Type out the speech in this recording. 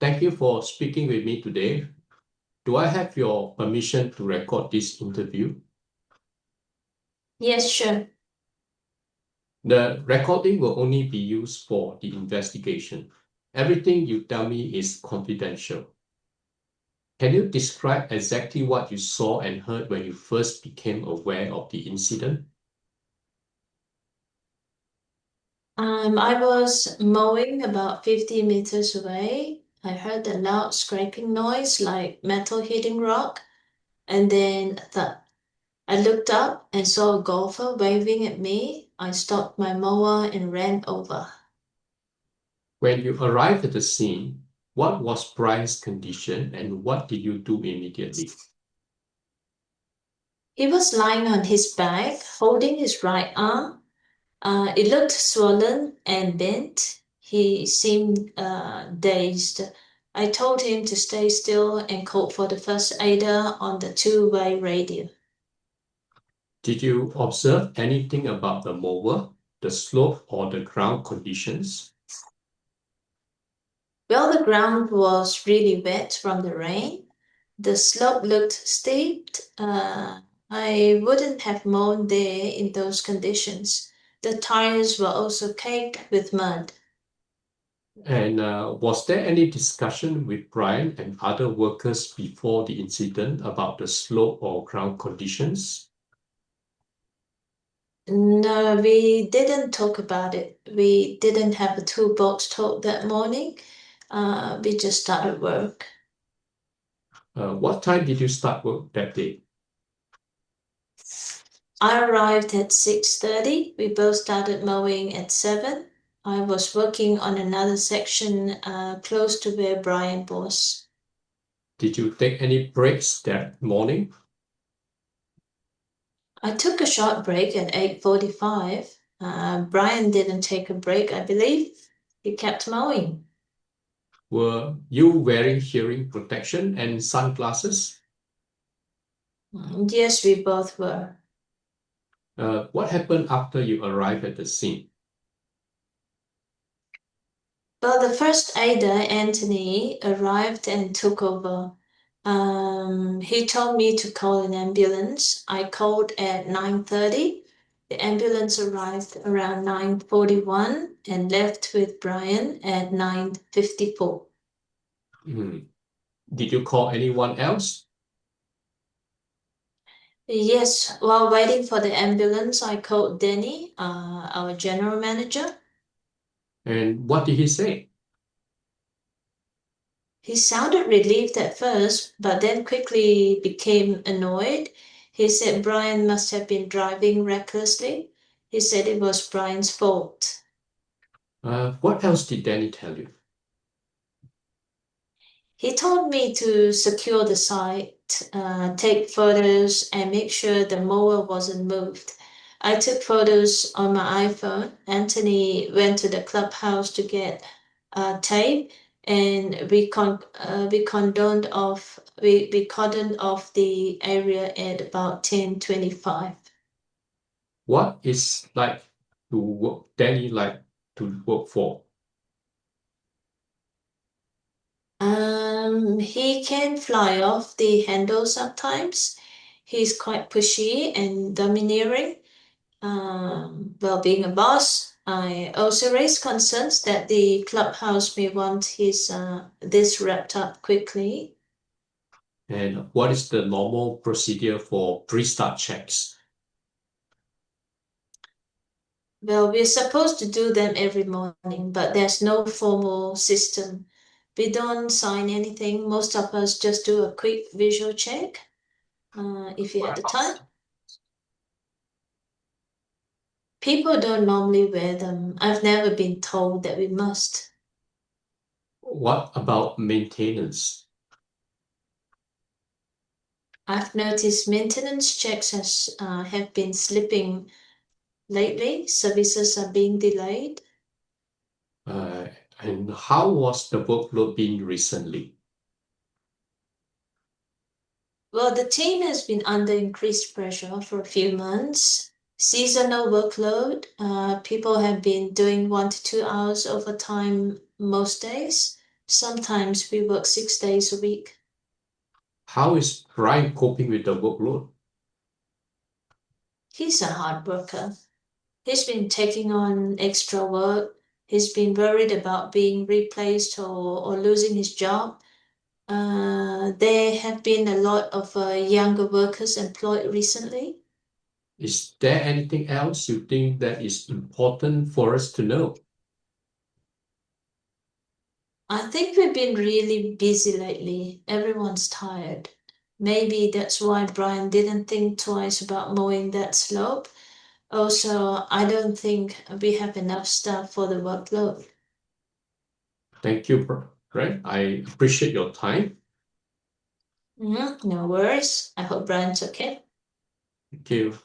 Thank you for speaking with me today. Do I have your permission to record this interview? Yes, sure. The recording will only be used for the investigation. Everything you tell me is confidential. Can you describe exactly what you saw and heard when you first became aware of the incident? I was mowing about 50 meters away. I heard a loud scraping noise like metal hitting rock, and then a thud. I looked up and saw a golfer waving at me. I stopped my mower and ran over. When you arrived at the scene, what was Brian's condition and what did you do immediately? He was lying on his back, holding his right arm. It looked swollen and bent. He seemed dazed. I told him to stay still and called for the first aider on the two-way radio. Did you observe anything about the mower, the slope, or the ground conditions? Well, the ground was really wet from the rain. The slope looked steep. I wouldn't have mown there in those conditions. The tires were also caked with mud. And was there any discussion with Brian and other workers before the incident about the slope or ground conditions? No, we didn't talk about it. We didn't have a toolbox talk that morning. We just started work. What time did you start work that day? I arrived at 6:30. We both started mowing at 7. I was working on another section close to where Brian was. Did you take any breaks that morning? I took a short break at 8:45. Brian didn't take a break, I believe. He kept mowing. Were you wearing hearing protection and sunglasses? Yes, we both were. What happened after you arrived at the scene? Well, the first aider, Anthony, arrived and took over. He told me to call an ambulance. I called at 9:30. The ambulance arrived around 9:41 and left with Brian at 9:54. Hmm. Did you call anyone else? Yes, while waiting for the ambulance, I called Denny, our general manager. And what did he say? He sounded relieved at first, but then quickly became annoyed. He said Brian must have been driving recklessly. He said it was Brian's fault. What else did Danny tell you? He told me to secure the site, take photos, and make sure the mower wasn't moved. I took photos on my iPhone. Anthony went to the clubhouse to get tape, and we cordoned off the area at about 10:25. What is like to work, Danny like to work for? He can fly off the handle sometimes. He's quite pushy and domineering. Well, being a boss, I also raised concerns that the clubhouse may want this wrapped up quickly. And what is the normal procedure for pre-start checks? Well, we're supposed to do them every morning, but there's no formal system. We don't sign anything. Most of us just do a quick visual check if you have the time. People don't normally wear them. I've never been told that we must. What about maintenance? I've noticed maintenance checks have been slipping lately. Services are being delayed. Uh, and how was the workload been recently? Well, the team has been under increased pressure for a few months. Seasonal workload. People have been doing 1 to 2 hours overtime most days. Sometimes we work 6 days a week. How is Brian coping with the workload? He's a hard worker. He's been taking on extra work. He's been worried about being replaced or losing his job. There have been a lot of younger workers employed recently. Is there anything else you think that is important for us to know? I think we've been really busy lately. Everyone's tired. Maybe that's why Brian didn't think twice about mowing that slope. Also, I don't think we have enough staff for the workload. Thank you, Brett. I appreciate your time. No worries. I hope Brian's okay. Thank you.